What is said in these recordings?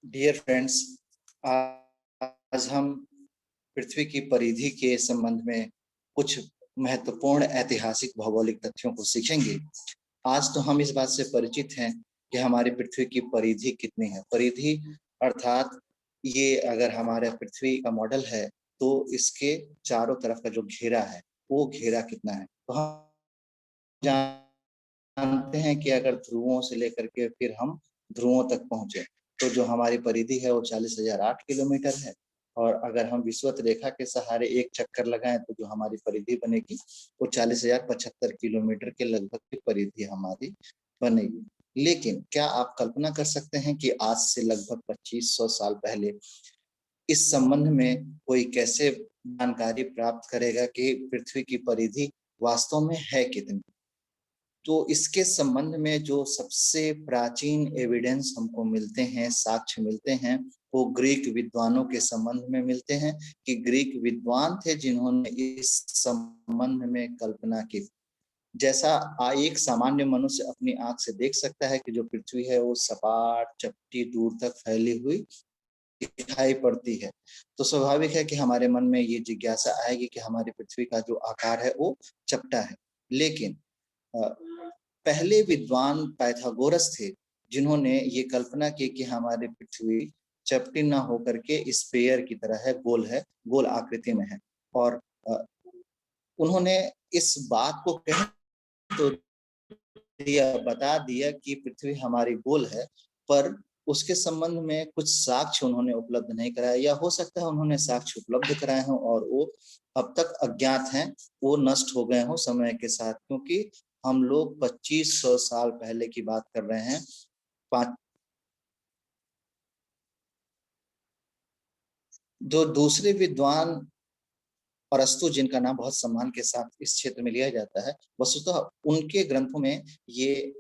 Dear friends, आज हम पृथ्वी की परिधि के संबंध में कुछ महत्वपूर्ण ऐतिहासिक भौगोलिक तथ्यों को सीखेंगे। आज तो हम इस बात से परिचित हैं कि हमारी पृथ्वी की परिधि कितनी है। परिधि अर्थात ये अगर हमारे पृथ्वी का मॉडल है तो इसके चारों तरफ का जो घेरा है वो घेरा कितना है। तो हम जानते हैं कि अगर ध्रुवों से लेकर के फिर हम ध्रुवों तक पहुंचे तो जो हमारी परिधि है वो 40,008 किलोमीटर है। और अगर हम विषुवत रेखा के सहारे एक चक्कर लगाएं तो जो हमारी परिधि बनेगी वो 40,075 किलोमीटर के लगभग की परिधि हमारी बनेगी। लेकिन क्या आप कल्पना कर सकते हैं कि आज से लगभग 2500 साल पहले इस संबंध में कोई कैसे जानकारी प्राप्त करेगा कि पृथ्वी की परिधि वास्तव में है कितनी। तो इसके संबंध में जो सबसे प्राचीन एविडेंस हमको मिलते हैं, साक्ष्य मिलते हैं, वो ग्रीक विद्वानों के संबंध में मिलते हैं कि ग्रीक विद्वान थे जिन्होंने इस संबंध में कल्पना की। जैसा एक सामान्य मनुष्य अपनी आंख से देख सकता है कि जो पृथ्वी है वो सपाट चपटी दूर तक फैली हुई दिखाई पड़ती है, तो स्वाभाविक है कि हमारे मन में ये जिज्ञासा आएगी कि हमारी पृथ्वी का जो आकार है वो चपटा है। लेकिन पहले विद्वान पाइथागोरस थे जिन्होंने ये कल्पना की कि हमारी पृथ्वी चपटी न होकर के स्फीयर की तरह है, गोल है, गोल आकृति में है। और उन्होंने इस बात को कह तो बता दिया कि पृथ्वी हमारी गोल है, पर उसके संबंध में कुछ साक्ष्य उन्होंने उपलब्ध नहीं कराया, या हो सकता है उन्होंने साक्ष्य उपलब्ध कराए हों और वो अब तक अज्ञात हैं, वो नष्ट हो गए हों समय के साथ। क्योंकि हम लोग 2500 साल पहले की बात कर रहे हैं। जो दूसरे विद्वान अरस्तु, जिनका नाम बहुत सम्मान के साथ इस क्षेत्र में लिया जाता है, वस्तुतः उनके ग्रंथों में ये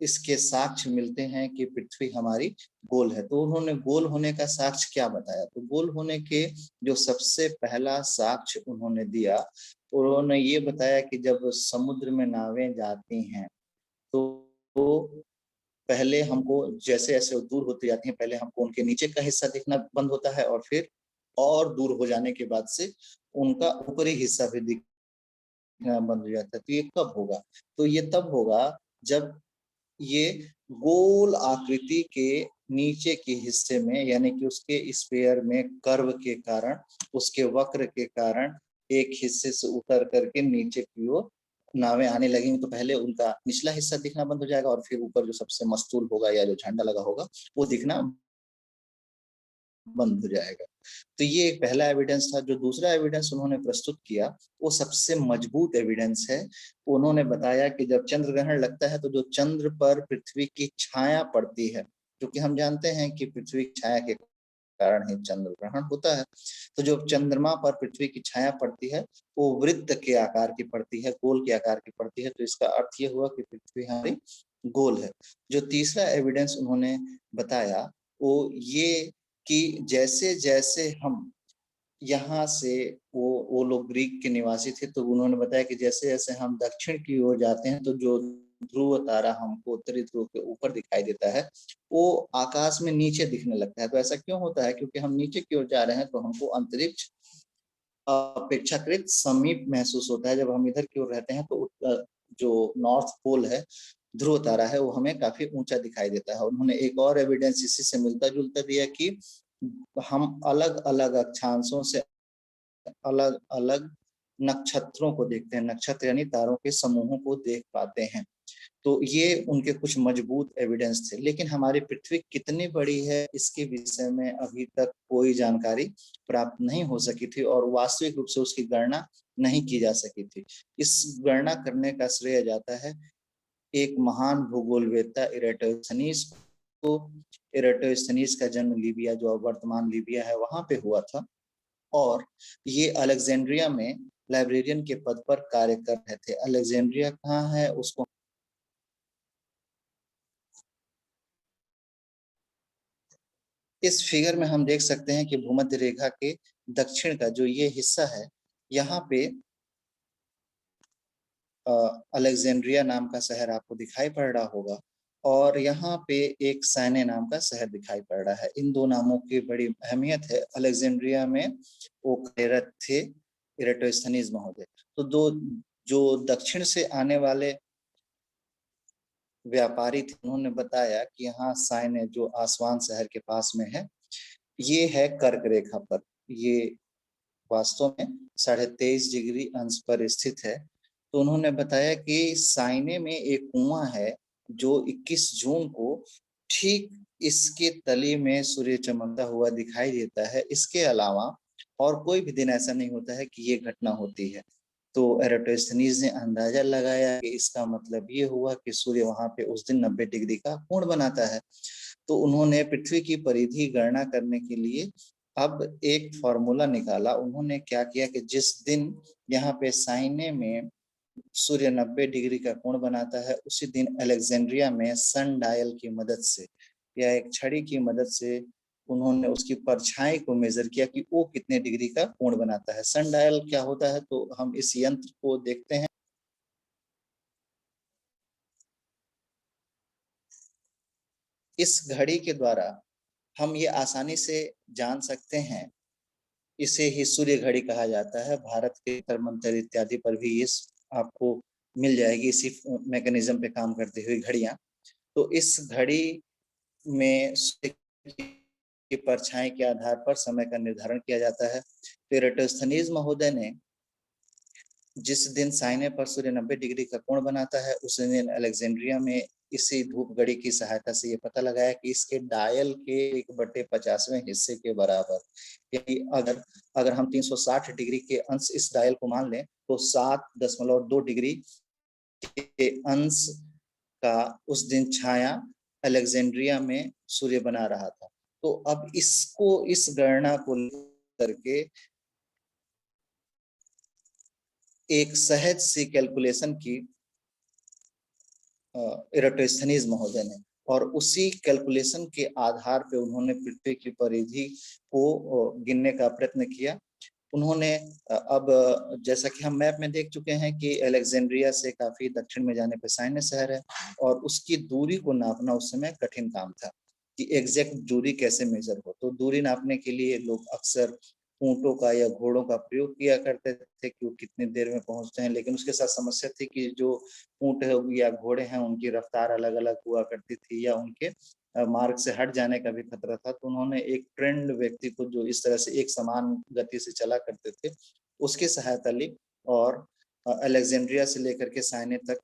इसके साक्ष्य मिलते हैं कि पृथ्वी हमारी गोल है। तो उन्होंने गोल होने का साक्ष्य क्या बताया? तो गोल होने के जो सबसे पहला साक्ष्य उन्होंने दिया, उन्होंने ये बताया कि जब समुद्र में नावें जाती हैं तो पहले हमको जैसे जैसे दूर होती जाती हैं, पहले हमको उनके नीचे का हिस्सा दिखना बंद होता है और फिर और दूर हो जाने के बाद से उनका ऊपरी हिस्सा भी दिखना बंद हो जाता है। तो ये कब होगा? तो ये तब होगा जब ये गोल आकृति के नीचे के हिस्से में, यानी कि उसके स्फीयर में कर्व के कारण, उसके वक्र के कारण एक हिस्से से उतर करके नीचे की ओर नावें आने लगेंगी। तो पहले उनका निचला हिस्सा दिखना बंद हो जाएगा और फिर ऊपर जो सबसे मस्तूल होगा या जो झंडा लगा होगा वो दिखना बंद हो जाएगा। तो ये एक पहला एविडेंस था। जो दूसरा एविडेंस उन्होंने प्रस्तुत किया वो सबसे मजबूत एविडेंस है। उन्होंने बताया कि जब चंद्र ग्रहण लगता है तो जो चंद्र पर पृथ्वी की छाया पड़ती है, क्योंकि हम जानते हैं कि पृथ्वी की छाया के कारण ही चंद्र ग्रहण होता है, तो जो चंद्रमा पर पृथ्वी की छाया पड़ती है वो वृत्त के आकार की पड़ती है, गोल के आकार की पड़ती है। तो इसका अर्थ ये हुआ कि पृथ्वी हमारी गोल है। जो तीसरा एविडेंस उन्होंने बताया वो ये कि जैसे जैसे हम यहाँ से, वो लोग ग्रीक के निवासी थे, तो उन्होंने बताया कि जैसे जैसे हम दक्षिण की ओर जाते हैं तो जो ध्रुव तारा हमको उत्तरी ध्रुव के ऊपर दिखाई देता है वो आकाश में नीचे दिखने लगता है। तो ऐसा क्यों होता है? क्योंकि हम नीचे की ओर जा रहे हैं तो हमको अंतरिक्ष अपेक्षाकृत समीप महसूस होता है। जब हम इधर की ओर रहते हैं तो जो नॉर्थ पोल है, ध्रुव तारा है, वो हमें काफी ऊंचा दिखाई देता है। उन्होंने एक और एविडेंस इसी से मिलता जुलता दिया कि हम अलग अलग अक्षांशों से अलग अलग नक्षत्रों को देखते हैं, नक्षत्र यानी तारों के समूहों को देख पाते हैं। तो ये उनके कुछ मजबूत एविडेंस थे। लेकिन हमारी पृथ्वी कितनी बड़ी है इसके विषय में अभी तक कोई जानकारी प्राप्त नहीं हो सकी थी और वास्तविक रूप से उसकी गणना नहीं की जा सकी थी। इस गणना करने का श्रेय जाता है एक महान भूगोलवेत्ता इरेटोस्थनीज को। इरेटोस्थनीज का जन्म लीबिया, जो वर्तमान लीबिया है, वहां पे हुआ था और ये अलेक्जेंड्रिया में लाइब्रेरियन के पद पर कार्य कर रहे थे। अलेक्जेंड्रिया कहाँ है उसको इस फिगर में हम देख सकते हैं कि भूमध्य रेखा के दक्षिण का जो ये हिस्सा है, यहाँ पे अलेक्जेंड्रिया नाम का शहर आपको दिखाई पड़ रहा होगा। और यहाँ पे एक साइने नाम का शहर दिखाई पड़ रहा है। इन दो नामों की बड़ी अहमियत है। अलेक्जेंड्रिया में वो कार्यरत थे इरेटोस्थनीज महोदय। तो दो जो दक्षिण से आने वाले व्यापारी थे, उन्होंने बताया कि यहाँ साइने जो आसवान शहर के पास में है, ये है कर्क रेखा पर। ये वास्तव में 23.5 डिग्री अंश पर स्थित है। तो उन्होंने बताया कि साइने में एक कुआं है जो 21 जून को ठीक इसके तले में सूर्य चमकता हुआ दिखाई देता है। इसके अलावा और कोई भी दिन ऐसा नहीं होता है कि ये घटना होती है। तो एराटोस्थनीज ने अंदाजा लगाया कि इसका मतलब ये हुआ कि सूर्य वहां पे उस दिन 90 डिग्री का कोण बनाता है। तो उन्होंने पृथ्वी की परिधि गणना करने के लिए अब एक फॉर्मूला निकाला। उन्होंने क्या किया कि जिस दिन यहाँ पे साइने में सूर्य 90 डिग्री का कोण बनाता है, उसी दिन अलेक्जेंड्रिया में सन डायल की मदद से या एक छड़ी की मदद से उन्होंने उसकी परछाई को मेजर किया कि वो कितने डिग्री का कोण बनाता है। सन डायल क्या होता है, तो हम इस यंत्र को देखते हैं। इस घड़ी के द्वारा हम ये आसानी से जान सकते हैं। इसे ही सूर्य घड़ी कहा जाता है। भारत के मंत्र इत्यादि पर भी इस आपको मिल जाएगी इसी मैकेनिज्म पे काम करती हुई घड़ियां। तो इस घड़ी में सूर्य की परछाई के आधार पर समय का निर्धारण किया जाता है। तो एराटोस्थनीज महोदय ने जिस दिन साइने पर सूर्य 90 डिग्री का कोण बनाता है, उस दिन अलेक्जेंड्रिया में इसी धूप घड़ी की सहायता से ये पता लगाया कि इसके डायल के 1/50वें हिस्से के बराबर, यानी अगर अगर हम 360 डिग्री के अंश इस डायल को मान लें, तो 7.2 डिग्री के अंश का उस दिन छाया अलेक्जेंड्रिया में सूर्य बना रहा था। तो अब इस गणना को करके एक सहज सी कैलकुलेशन की एराटोस्थनीज महोदय ने, और उसी कैलकुलेशन के आधार पे उन्होंने पृथ्वी की परिधि को गिनने का प्रयत्न किया। उन्होंने अब जैसा कि हम मैप में देख चुके हैं कि अलेक्जेंड्रिया से काफी दक्षिण में जाने पे साइने शहर है, और उसकी दूरी को नापना उस समय कठिन काम था कि एग्जैक्ट दूरी कैसे मेजर हो। तो दूरी नापने के लिए लोग अक्सर ऊंटों का या घोड़ों का प्रयोग किया करते थे कि वो कितनी देर में पहुंचते हैं। लेकिन उसके साथ समस्या थी कि जो ऊंट या घोड़े हैं, उनकी रफ्तार अलग अलग हुआ करती थी या उनके मार्ग से हट जाने का भी खतरा था। तो उन्होंने एक ट्रेंड व्यक्ति को जो इस तरह से एक समान गति से चला करते थे, उसकी सहायता ली और अलेक्जेंड्रिया से लेकर के साइने तक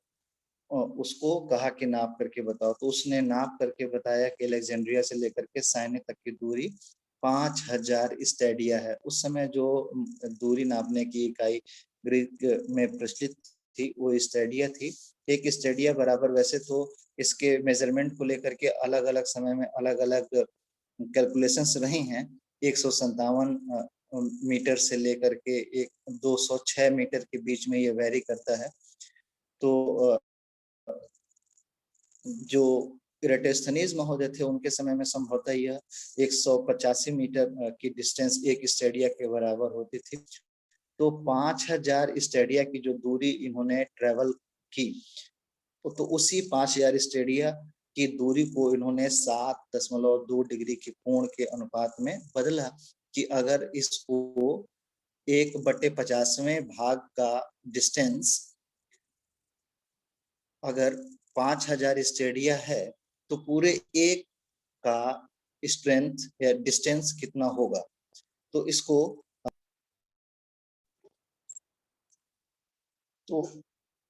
उसको कहा कि नाप करके बताओ। तो उसने नाप करके बताया कि अलेक्जेंड्रिया से लेकर के साइने तक की दूरी 5000 स्टेडिया है। उस समय जो दूरी नापने की इकाई ग्रीक में प्रचलित थी, वो स्टेडिया थी। एक स्टेडिया बराबर, वैसे तो इसके मेजरमेंट को लेकर के अलग अलग समय में अलग अलग कैलकुलेशंस रही हैं। 157 मीटर से लेकर के 206 मीटर के बीच में ये वेरी करता है। तो जो इराटोस्थनीज महोदय थे, उनके समय में संभवतः यह 185 मीटर की डिस्टेंस एक स्टेडिया के बराबर होती थी। तो 5000 स्टेडिया की जो दूरी इन्होंने ट्रेवल की, तो उसी 5000 स्टेडिया की दूरी को इन्होंने 7.2 डिग्री के कोण के अनुपात में बदला कि अगर इसको 1/50वें भाग का डिस्टेंस अगर 5000 स्टेडिया है, तो पूरे एक का स्ट्रेंथ या डिस्टेंस कितना होगा। तो इसको तो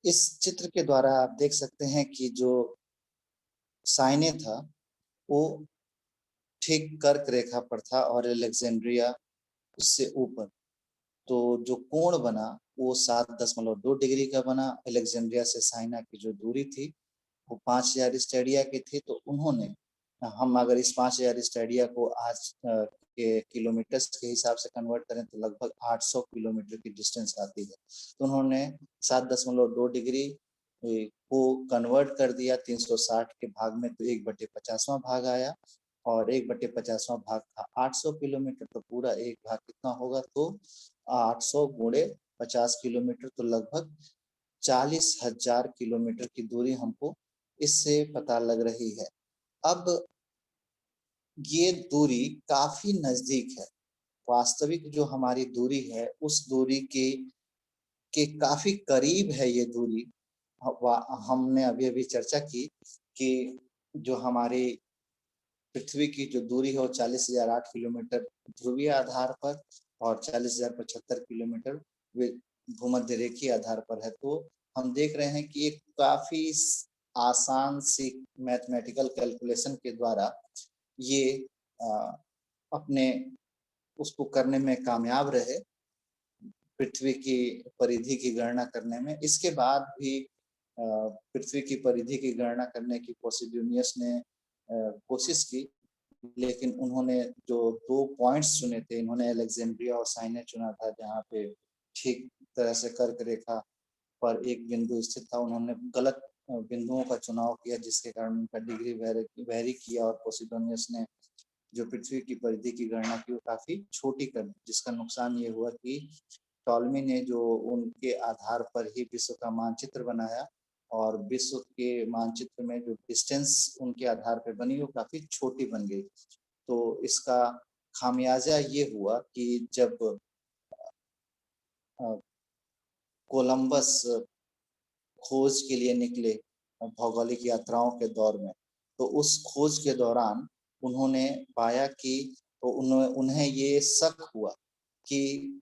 इस चित्र के द्वारा आप देख सकते हैं कि जो साइने था वो ठीक कर्क रेखा पर था और अलेक्जेंड्रिया उससे ऊपर। तो जो कोण बना वो 7.2 डिग्री का बना। अलेक्जेंड्रिया से साइना की जो दूरी थी वो 5000 स्टेडिया की थी। तो उन्होंने, हम अगर इस 5000 स्टेडिया को आज के किलोमीटर्स के हिसाब से कन्वर्ट करें तो लगभग 800 किलोमीटर की डिस्टेंस आती है। तो उन्होंने 7.2 डिग्री को कन्वर्ट कर दिया 360 के भाग में, तो 1/50वां भाग आया, और 1/50वां भाग था 800 किलोमीटर। तो पूरा एक भाग कितना होगा, तो 800 गुणे 50 किलोमीटर, तो लगभग 40,000 किलोमीटर की दूरी हमको इससे पता लग रही है। अब ये दूरी काफी नजदीक है, वास्तविक जो हमारी दूरी है उस दूरी के काफी करीब है ये दूरी। हमने अभी-अभी चर्चा की कि जो हमारी पृथ्वी की जो दूरी है वो 40,008 किलोमीटर ध्रुवीय आधार पर और 40,075 किलोमीटर भूमध्य रेखीय आधार पर है। तो हम देख रहे हैं कि एक काफी आसान सी मैथमेटिकल कैलकुलेशन के द्वारा ये अपने उसको करने में कामयाब रहे, पृथ्वी की परिधि की गणना करने में। इसके बाद भी पृथ्वी की परिधि की गणना करने की पोसिडोनियस ने कोशिश की, लेकिन उन्होंने जो 2 पॉइंट्स चुने थे, इन्होंने अलेक्जेंड्रिया और साइने चुना था, जहाँ पे ठीक तरह से कर्क रेखा पर एक बिंदु स्थित था। उन्होंने गलत बिंदुओं का चुनाव किया, जिसके कारण उनका डिग्री वेरी किया और पोसिडोनियस ने जो पृथ्वी की परिधि की गणना की वो काफी छोटी कर दी, जिसका नुकसान ये हुआ कि टॉलमी ने जो उनके आधार पर ही विश्व का मानचित्र बनाया और विश्व के मानचित्र में जो डिस्टेंस उनके आधार पर बनी वो काफी छोटी बन गई। तो इसका खामियाजा ये हुआ कि जब कोलंबस खोज के लिए निकले भौगोलिक यात्राओं के दौर में, तो उस खोज के दौरान उन्होंने पाया कि तो उन्हें ये शक हुआ कि